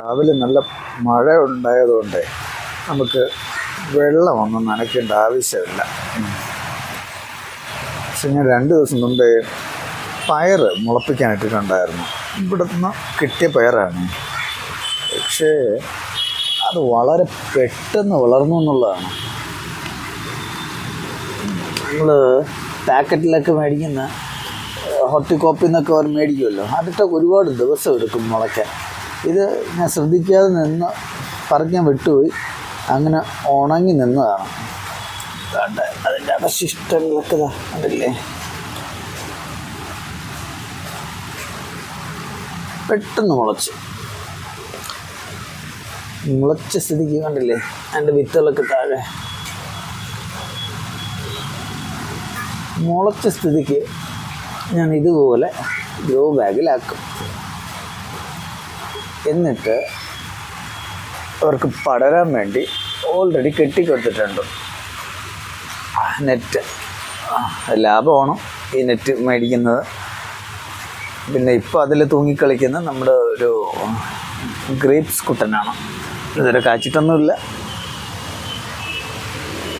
രാവിലെ നല്ല മഴ ഉണ്ടായതുകൊണ്ട് നമുക്ക് വെള്ളമൊന്നും നനയ്ക്കേണ്ട ആവശ്യമില്ല. പക്ഷെ ഞാൻ 2 ദിവസം മുമ്പേ പയർ മുളപ്പിക്കാൻ ഇട്ടിട്ടുണ്ടായിരുന്നു. ഇവിടുന്ന് കിട്ടിയ പയറാണ്. പക്ഷേ അത് വളരെ പെട്ടെന്ന് വളർന്നു എന്നുള്ളതാണ്. നമ്മൾ പാക്കറ്റിലൊക്കെ മേടിക്കുന്ന ഹോർട്ടികോപ്പിൽ നിന്നൊക്കെ അവർ മേടിക്കുമല്ലോ, അതിട്ടൊക്കെ ഒരുപാട് ദിവസം എടുക്കും മുളയ്ക്കാൻ. ഇത് ഞാൻ ശ്രദ്ധിക്കാതെ നിന്ന് പറിക്കാൻ വിട്ടുപോയി, അങ്ങനെ ഉണങ്ങി നിന്നതാണ്. അതിൻ്റെ അവശിഷ്ടങ്ങളൊക്കെ കണ്ടില്ലേ, പെട്ടെന്ന് മുളച്ച സ്ഥിതിക്ക് കണ്ടില്ലേ അതിൻ്റെ വിത്തുകളൊക്കെ താഴെ. മുളച്ച സ്ഥിതിക്ക് ഞാൻ ഇതുപോലെ ഗ്രോ ബാഗിലാക്കും. എന്നിട്ട് അവർക്ക് പടരാൻ വേണ്ടി ഓൾറെഡി കെട്ടിക്കൊടുത്തിട്ടുണ്ട് നെറ്റ്. ലാഭമാണ് ഈ നെറ്റ് മേടിക്കുന്നത്. പിന്നെ ഇപ്പോൾ അതിൽ തൂങ്ങിക്കളിക്കുന്ന നമ്മുടെ ഒരു ഗ്രേപ്സ് കുട്ടനാണ്. ഇതുവരെ കാച്ചിട്ടൊന്നുമില്ല.